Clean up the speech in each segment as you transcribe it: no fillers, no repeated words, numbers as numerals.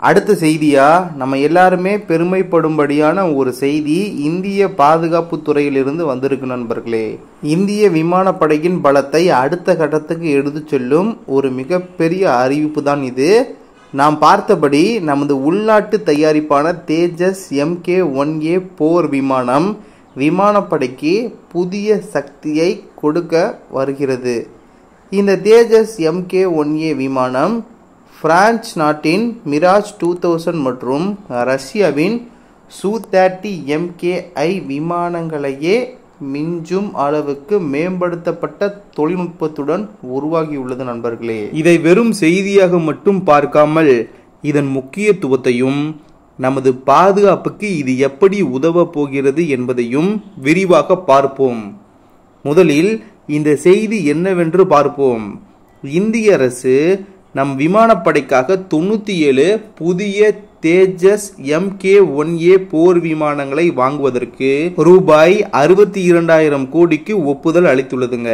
அடுத்த செய்தியா நம்ம எல்லாருமே பெருமைப்படும்படியான ஒரு செய்தி இந்திய பாதுகாப்பு துறையிலிருந்து வந்திருக்கு நண்பர்களே. இந்திய விமானப்படையின் பலத்தை அடுத்த கட்டத்துக்கு எடுத்து செல்லும் ஒரு மிகப்பெரிய அறிவிப்பு தான் இது. நாம் பார்த்தபடி நமது உள்நாட்டு தயாரிப்பான தேஜஸ் MK-1A போர் விமானப்படைக்கு புதிய சக்தியை கொடுக்க வருகிறது. இந்த தேஜஸ் MK-1A விமானம் பிரான்ஸ் நாட்டின் மிராஜ் 2000 மற்றும் ரஷ்யாவின் Su-30 MKI விமானங்களையே மிஞ்சும் அளவுக்கு மேம்படுத்தப்பட்ட தொழில்நுட்பத்துடன் உருவாகியுள்ளது நண்பர்களே. இதை வெறும் செய்தியாக மட்டும் பார்க்காமல் இதன் முக்கியத்துவத்தையும் நமது பாதுகாப்புக்கு இது எப்படி உதவ போகிறது என்பதையும் விரிவாக பார்ப்போம். முதலில் இந்த செய்தி என்னவென்று பார்ப்போம். இந்திய அரசு நம் விமானப்படைக்காக 97 புதிய தேஜஸ் MK-1A போர் விமானங்களை வாங்குவதற்கு ரூபாய் 62,000 கோடிக்கு ஒப்புதல் அளித்துள்ளதுங்க.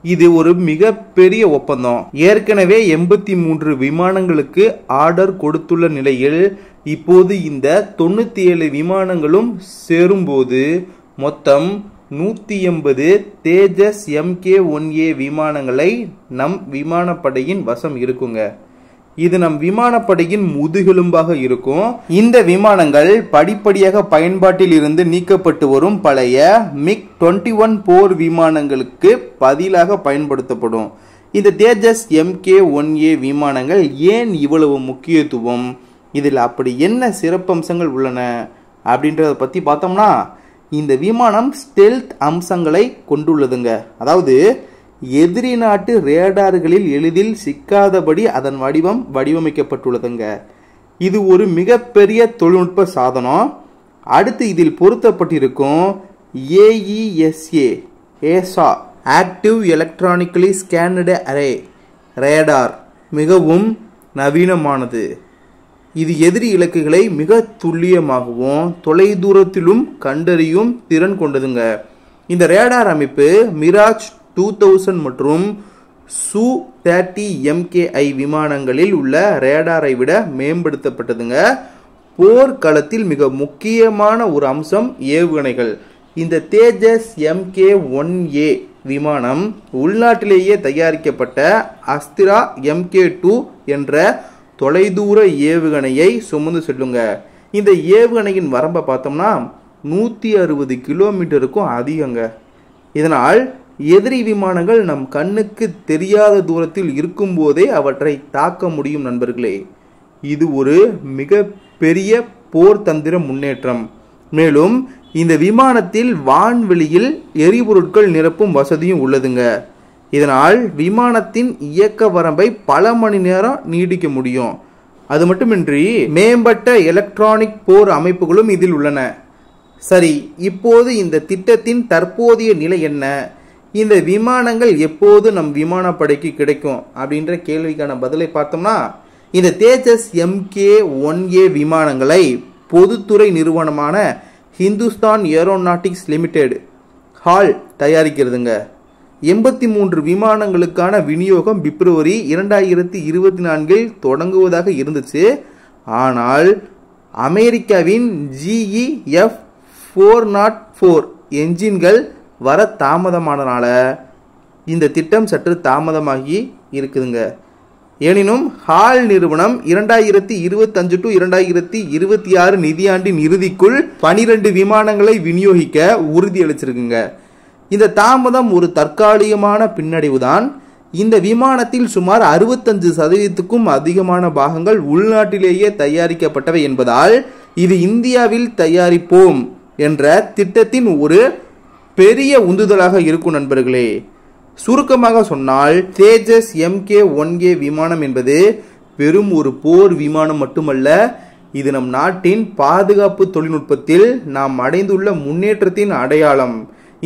இது ஒரு மிகப்பெரிய ஒப்பந்தம். ஏற்கனவே 83 விமானங்களுக்கு ஆர்டர் கொடுத்துள்ள நிலையில் இப்போது இந்த 97 விமானங்களும் சேரும்போது மொத்தம் 180 தேஜஸ் MK-1A விமானங்களை நம் விமானப்படையின் வசம் இருக்குங்க. இது நம் விமானப்படையின் முதுகெலும்பாக இருக்கும். இந்த விமானங்கள் படிப்படியாக பயன்பாட்டில் இருந்து நீக்கப்பட்டு வரும் பழைய MiG-21 போர் விமானங்களுக்கு பதிலாக பயன்படுத்தப்படும். இந்த தேஜஸ் MK-1A விமானங்கள் ஏன் இவ்வளவு முக்கியத்துவம், இதில் அப்படி என்ன சிறப்பம்சங்கள் உள்ளன அப்படின்றத பற்றி பார்த்தோம்னா, இந்த விமானம் ஸ்டெல்த் அம்சங்களை கொண்டுள்ளதுங்க. அதாவது எதிரி நாட்டு ரேடார்களில் எளிதில் சிக்காதபடி அதன் வடிவமைக்கப்பட்டுள்ளதுங்க. இது ஒரு மிகப்பெரிய தொழில்நுட்ப சாதனம். அடுத்து இதில் பொருத்தப்பட்டிருக்கும் AESA active electronically scanned array radar மிகவும் நவீனமானது. இது எதிரி இலக்குகளை மிக துல்லியமாகவும் தொலைதூரத்திலும் கண்டறியும் திறன் கொண்டதுங்க. இந்த ரேடார் அமைப்பு மிராஜ் 2000 மற்றும் Su-30 MKI விமானங்களில் உள்ள ரேடாரை விட மேம்படுத்தப்பட்டதுங்க. போர்க்களத்தில் மிக முக்கியமான ஒரு அம்சம் ஏவுகணைகள். இந்த தேஜஸ் MK-1A விமானம் உள்நாட்டிலேயே தயாரிக்கப்பட்ட அஸ்திரா MK-2 என்ற தொலைதூர ஏவுகணையை சுமந்து செல்லுங்க. இந்த ஏவுகணையின் வரம்பை பார்த்தோம்னா 160 கிலோமீட்டருக்கும் அதிகங்க. இதனால் எதிரி விமானங்கள் நம் கண்ணுக்கு தெரியாத தூரத்தில் இருக்கும் போதே அவற்றை தாக்க முடியும் நண்பர்களே. இது ஒரு மிக பெரிய போர் தந்திர முன்னேற்றம். மேலும் இந்த விமானத்தில் வான்வெளியில் எரிபொருட்கள் நிரப்பும் வசதியும் உள்ளதுங்க. இதனால் விமானத்தின் இயக்க வரம்பை பல மணி நேரம் நீடிக்க முடியும். அது மட்டுமின்றி மேம்பட்ட எலக்ட்ரானிக் போர் அமைப்புகளும் இதில் உள்ளன. சரி, இப்போது இந்த திட்டத்தின் தற்போதைய நிலை என்ன, இந்த விமானங்கள் எப்போது நம் விமானப்படைக்கு கிடைக்கும் அப்படின்ற கேள்விக்கான பதிலை பார்த்தோம்னா, இந்த தேஜஸ் MK-1A விமானங்களை பொதுத்துறை நிறுவனமான ஹிந்துஸ்தான் ஏரோநாட்டிக்ஸ் லிமிடெட் HAL தயாரிக்கிறதுங்க. 83 விமானங்களுக்கான விநியோகம் பிப்ரவரி 2024 தொடங்குவதாக இருந்துச்சு. ஆனால் அமெரிக்காவின் GE F404 என்ஜின்கள் வர தாமதமானனால இந்த திட்டம் சற்று தாமதமாகி இருக்குதுங்க. எனினும் HAL நிறுவனம் 2025 to 2026 நிதியாண்டின் இறுதிக்குள் 12 விமானங்களை விநியோகிக்க உறுதியளிச்சிருக்குங்க. இந்த தாமதம் ஒரு தற்காலிகமான பின்னடைவுதான். இந்த விமானத்தில் சுமார் 65% அதிகமான பாகங்கள் உள்நாட்டிலேயே தயாரிக்கப்பட்டவை என்பதால் இது இந்தியாவில் தயாரிப்போம் என்ற திட்டத்தின் ஒரு பெரிய உந்துதலாக இருக்கும் நண்பர்களே. சுருக்கமாக சொன்னால் தேஜஸ் MK-1A விமானம் என்பது வெறும் ஒரு போர் விமானம் மட்டுமல்ல, இது நம் நாட்டின் பாதுகாப்பு தொழில்நுட்பத்தில் நாம் அடைந்துள்ள முன்னேற்றத்தின் அடையாளம்.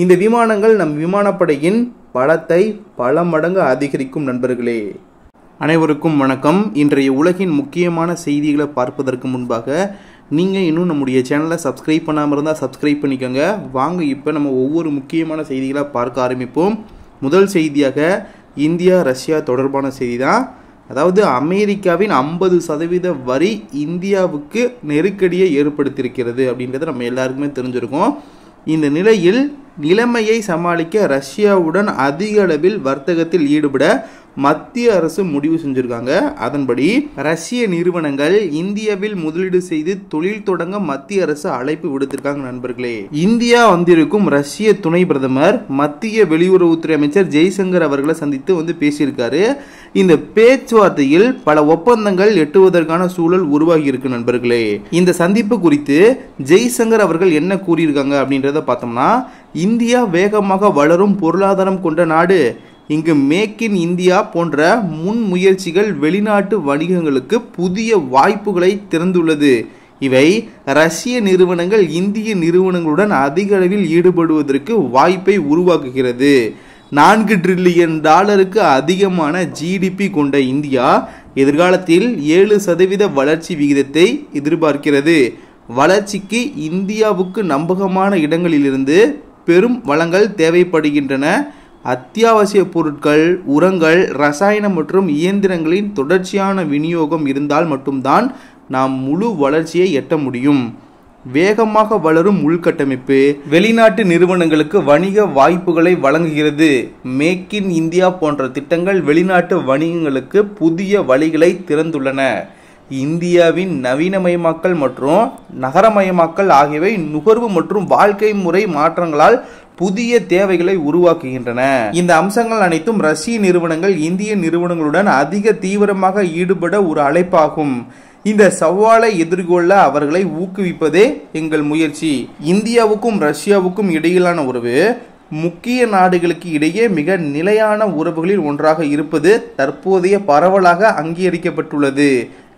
இந்த விமானங்கள் நம் விமானப்படையின் பலத்தை பல மடங்கு அதிகரிக்கும் நண்பர்களே. அனைவருக்கும் வணக்கம். இன்றைய உலகின் முக்கியமான செய்திகளை பார்ப்பதற்கு முன்பாக நீங்கள் இன்னும் நம்முடைய சேனலை சப்ஸ்கிரைப் பண்ணாமல் இருந்தால் சப்ஸ்கிரைப் பண்ணிக்கோங்க. வாங்க இப்போ நம்ம ஒவ்வொரு முக்கியமான செய்திகளை பார்க்க ஆரம்பிப்போம். முதல் செய்தியாக இந்தியா ரஷ்யா தொடர்பான செய்தி தான். அதாவது அமெரிக்காவின் 50% வரி இந்தியாவுக்கு நெருக்கடியை ஏற்படுத்தியிருக்கிறது அப்படின்றத நம்ம எல்லாருக்குமே தெரிஞ்சிருக்கோம். இந்த நிலையில் நிலைமையை சமாளிக்க ரஷ்யாவுடன் அதிக அளவில் வர்த்தகத்தில் ஈடுபட மத்திய அரசு முடிவு செஞ்சிருக்காங்க. அதன்படி ரஷ்ய நிறுவனங்கள் இந்தியாவில் முதலீடு செய்து தொழில் தொடங்க மத்திய அரசு அழைப்பு விடுத்திருக்காங்க. நண்பர்களே, இந்தியா வந்திருக்கும் ரஷ்ய துணை பிரதமர் மத்திய வெளியுறவுத்துறை அமைச்சர் ஜெய்சங்கர் அவர்களை சந்தித்து பேசியிருக்காரு. இந்த பேச்சுவார்த்தையில் பல ஒப்பந்தங்கள் எட்டுவதற்கான சூழல் உருவாகி இருக்கு. நண்பர்களே, இந்த சந்திப்பு குறித்து ஜெய்சங்கர் அவர்கள் என்ன கூறியிருக்காங்க அப்படின்றத பார்த்தோம்னா, இந்தியா வேகமாக வளரும் பொருளாதாரம் கொண்ட நாடு. இங்கு மேக் இன் இந்தியா போன்ற முன்முயற்சிகள் வெளிநாட்டு வணிகங்களுக்கு புதிய வாய்ப்புகளை திறந்துள்ளது. இவை ரஷ்ய நிறுவனங்கள் இந்திய நிறுவனங்களுடன் அதிக அளவில் ஈடுபடுவதற்கு வாய்ப்பை உருவாக்குகிறது. $4 டிரில்லியன் அதிகமான ஜிடிபி கொண்ட இந்தியா எதிர்காலத்தில் 7% வளர்ச்சி விகிதத்தை எதிர்பார்க்கிறது. வளர்ச்சிக்கு இந்தியாவுக்கு நம்பகமான இடங்களிலிருந்து பெரும் வளங்கள் தேவைப்படுகின்றன. அத்தியாவசிய பொருட்கள், உரங்கள், ரசாயனம் மற்றும் இயந்திரங்களின் தொடர்ச்சியான விநியோகம் இருந்தால் மட்டும்தான் நாம் முழு வளர்ச்சியை எட்ட முடியும். வேகமாக வளரும் உள்கட்டமைப்பு வெளிநாட்டு நிறுவனங்களுக்கு வணிக வாய்ப்புகளை வழங்குகிறது. மேக் இன் இந்தியா போன்ற திட்டங்கள் வெளிநாட்டு வணிகங்களுக்கு புதிய வழிகளை திறந்துள்ளன. இந்தியாவின் நவீனமயமாக்கல் மற்றும் நகரமயமாக்கல் ஆகியவை நுகர்வு மற்றும் வாழ்க்கை முறை மாற்றங்களால் புதிய தேவைகளை உருவாக்குகின்றன. இந்த அம்சங்கள் அனைத்தும் ரஷ்ய நிறுவனங்கள் இந்திய நிறுவனங்களுடன் அதிக தீவிரமாக ஈடுபட ஒரு அழைப்பாகும். இந்த சவாலை எதிர்கொள்ள அவர்களை ஊக்குவிப்பதே எங்கள் முயற்சி. இந்தியாவுக்கும் ரஷ்யாவுக்கும் இடையிலான உறவு முக்கிய நாடுகளுக்கு இடையே மிக நிலையான உறவுகளில் ஒன்றாக இருப்பது தற்போதைய பரவலாக அங்கீகரிக்கப்பட்டுள்ளது.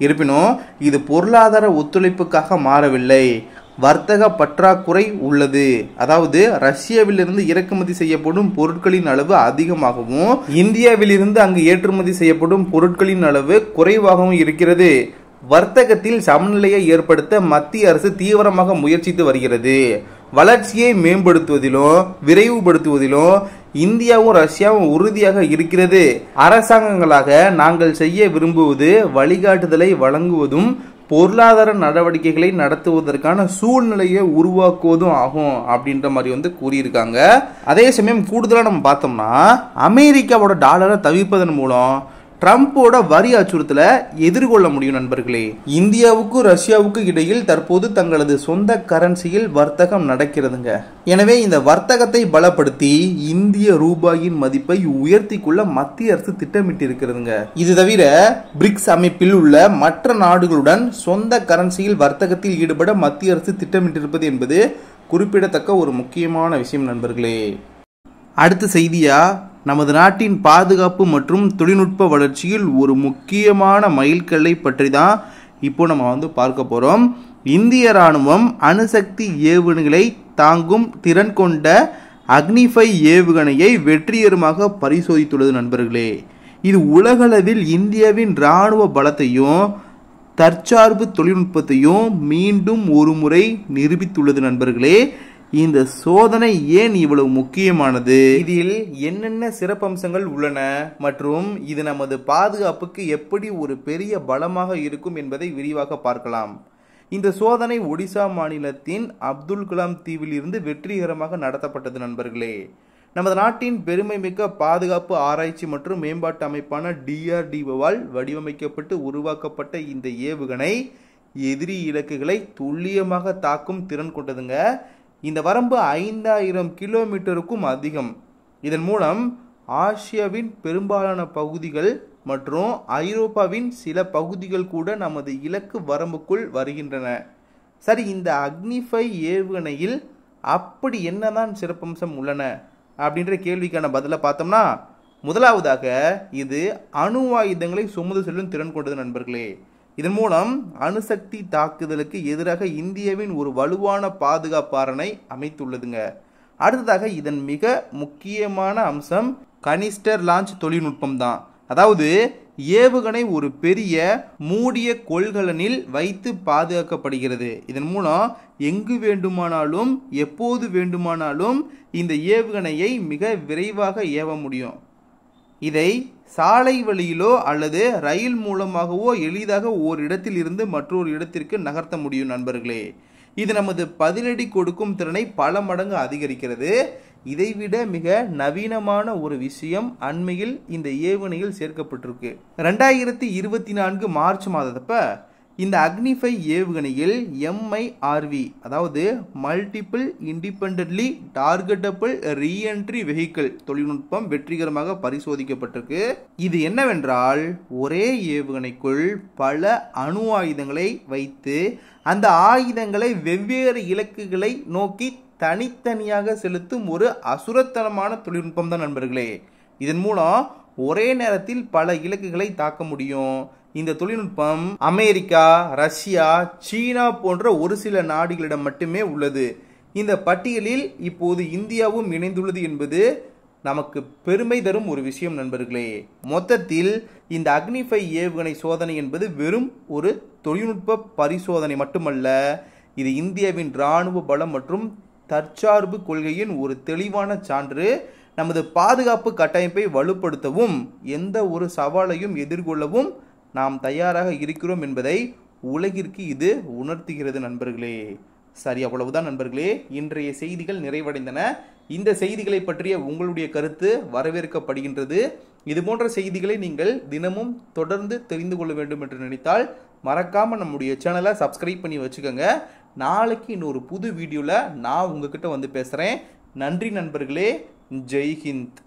இருப்பினும் இது பொருளாதார ஒத்துழைப்புக்காக மாறவில்லை. வர்த்தக பற்றாக்குறை உள்ளது. அதாவது ரஷ்யாவிலிருந்து இறக்குமதி செய்யப்படும் பொருட்களின் அளவு அதிகமாகவும் இந்தியாவிலிருந்து அங்கு ஏற்றுமதி செய்யப்படும் பொருட்களின் அளவு குறைவாகவும் இருக்கிறது. வர்த்தகத்தில் சமநிலையை ஏற்படுத்த மத்திய அரசு தீவிரமாக முயற்சித்து வருகிறது. வளர்ச்சியை மேம்படுத்துவதிலும் விரைவுபடுத்துவதிலும் இந்தியாவும் ரஷ்யாவும் உறுதியாக இருக்கிறது. அரசாங்கங்களாக நாங்கள் செய்ய விரும்புவது வழிகாட்டுதலை வழங்குவதும் பொருளாதார நடவடிக்கைகளை நடத்துவதற்கான சூழ்நிலையை உருவாக்குவதும் ஆகும் அப்படின்ற மாதிரி கூறியிருக்காங்க. அதே சமயம் கூடுதலாக நம்ம பார்த்தோம்னா, அமெரிக்காவோட டாலரை தவிர்ப்பதன் மூலம் ட்ரம்போட வரி அச்சுறுத்தலை எதிர்கொள்ள முடியும். நண்பர்களே, இந்தியாவுக்கும் ரஷ்யாவுக்கும் இடையில் தற்போது தங்களது சொந்த கரன்சியில் வர்த்தகம் நடக்கிறதுங்க. எனவே இந்த வர்த்தகத்தை பலப்படுத்தி இந்திய ரூபாயின் மதிப்பை உயர்த்தி கொள்ள மத்திய அரசு திட்டமிட்டு இருக்கிறதுங்க. இது தவிர பிரிக்ஸ் அமைப்பில் உள்ள மற்ற நாடுகளுடன் சொந்த கரன்சியில் வர்த்தகத்தில் ஈடுபட மத்திய அரசு திட்டமிட்டிருப்பது என்பது குறிப்பிடத்தக்க ஒரு முக்கியமான விஷயம். நண்பர்களே, அடுத்த செய்தியா நமது நாட்டின் பாதுகாப்பு மற்றும் தொழில்நுட்ப வளர்ச்சியில் ஒரு முக்கியமான மைல்கல்லை பற்றி தான் இப்போ நம்ம பார்க்க போகிறோம். இந்திய ராணுவம் அணுசக்தி ஏவுகணைகளை தாங்கும் திறன் கொண்ட அக்னி-5 ஏவுகணையை வெற்றிகரமாக பரிசோதித்துள்ளது. நண்பர்களே, இது உலகளவில் இந்தியாவின் இராணுவ பலத்தையும் தற்சார்பு தொழில்நுட்பத்தையும் மீண்டும் ஒரு முறை நிரூபித்துள்ளது. நண்பர்களே, இந்த சோதனை ஏன் இவ்வளவு முக்கியமானது, இதில் என்னென்ன சிறப்பம்சங்கள் உள்ளன மற்றும் இது நமது பாதுகாப்புக்கு எப்படி ஒரு பெரிய பலமாக இருக்கும் என்பதை விரிவாக பார்க்கலாம். இந்த சோதனை ஒடிசா மாநிலத்தின் அப்துல் கலாம் தீவில் இருந்து வெற்றிகரமாக நடத்தப்பட்டது. நண்பர்களே, நமது நாட்டின் பெருமைமிக்க பாதுகாப்பு ஆராய்ச்சி மற்றும் மேம்பாட்டு அமைப்பான DRDOவால் வடிவமைக்கப்பட்டு உருவாக்கப்பட்ட இந்த ஏவுகணை எதிரி இலக்குகளை துல்லியமாக தாக்கும் திறன் கொண்டதுங்க. இந்த வரம்பு 5000 கிலோமீட்டருக்கும் அதிகம். இதன் மூலம் ஆசியாவின் பெரும்பாலான பகுதிகள் மற்றும் ஐரோப்பாவின் சில பகுதிகள் கூட நமது இலக்கு வரம்புக்குள் வருகின்றன. சரி, இந்த அக்னி-5 ஏவுகணையில் அப்படி என்னதான் சிறப்பம்சம் உள்ளன அப்படின்ற கேள்விக்கான பதிலை பார்த்தோம்னா, முதலாவதாக இது அணு ஆயுதங்களை சுமந்து செல்லும் திறன் கொண்டது. நண்பர்களே, இதன் மூலம் அணுசக்தி தாக்குதலுக்கு எதிராக இந்தியாவின் ஒரு வலுவான பாதுகாப்பு அரணை அமைத்துள்ளதுங்க. அடுத்ததாக இதன் மிக முக்கியமான அம்சம் கனிஸ்டர் லான்ச் தொழில்நுட்பம் தான். அதாவது ஏவுகணை ஒரு பெரிய மூடிய கொள்கலனில் வைத்து பாதுகாக்கப்படுகிறது. இதன் மூலம் எங்கு வேண்டுமானாலும் எப்போது வேண்டுமானாலும் இந்த ஏவுகணையை மிக விரைவாக ஏவ முடியும். இதை சாலை வழியிலோ அல்லது ரயில் மூலமாகவோ எளிதாக ஓரிடத்தில் இருந்து மற்றொரு இடத்திற்கு நகர்த்த முடியும் நண்பர்களே. இது நமது பதிலடி கொடுக்கும் திறனை பல மடங்கு அதிகரிக்கிறது. இதைவிட மிக நவீனமான ஒரு விஷயம் அண்மையில் இந்த ஏவுகணையில் சேர்க்கப்பட்டிருக்கு. 2024 மார்ச் மாதத்தப்ப இந்த அக்னி 5 ஏவுகணையில் MIRV, அதாவது multiple independently targetable reentry vehicle தொழில்நுட்பம் வெற்றிகரமாக பரிசோதிக்கப்பட்டிருக்கு. இது என்னவென்றால், ஒரே ஏவுகணைக்குள் பல அணு ஆயுதங்களை வைத்து அந்த ஆயுதங்களை வெவ்வேறு இலக்குகளை நோக்கி தனித்தனியாக செலுத்தும் ஒரு அசுரத்தனமான தொழில்நுட்பம் தான் நண்பர்களே. இதன் மூலம் ஒரே நேரத்தில் பல இலக்குகளை தாக்க முடியும். இந்த தொழில்நுட்பம் அமெரிக்கா, ரஷ்யா, சீனா போன்ற ஒரு சில நாடுகளிடம் மட்டுமே உள்ளது. இந்த பட்டியலில் இப்போது இந்தியாவும் இணைந்துள்ளது என்பது நமக்கு பெருமை தரும் ஒரு விஷயம் நண்பர்களே. மொத்தத்தில் இந்த அக்னி 5 ஏவுகணை சோதனை என்பது வெறும் ஒரு தொழில்நுட்ப பரிசோதனை மட்டுமல்ல, இது இந்தியாவின் இராணுவ பலம் மற்றும் தற்சார்பு கொள்கையின் ஒரு தெளிவான சான்று. நமது பாதுகாப்பு கட்டமைப்பை வலுப்படுத்தவும் எந்த ஒரு சவாலையும் எதிர்கொள்ளவும் நாம் தயாராக இருக்கிறோம் என்பதை உலகிற்கு இது உணர்த்துகிறது நண்பர்களே. சரி, அவ்வளவுதான் நண்பர்களே. இன்றைய செய்திகள் நிறைவடைந்தன. இந்த செய்திகளை பற்றிய உங்களுடைய கருத்து வரவேற்கப்படுகின்றது. இது போன்ற செய்திகளை நீங்கள் தினமும் தொடர்ந்து தெரிந்து கொள்ள வேண்டும் என்று நினைத்தால் மறக்காம நம்முடைய சேனலை சப்ஸ்கிரைப் பண்ணி வச்சுக்கோங்க. நாளைக்கு இன்னொரு புது வீடியோவில் நான் உங்ககிட்ட வந்து பேசுகிறேன். நன்றி நண்பர்களே. ஜெய் ஹிந்த்.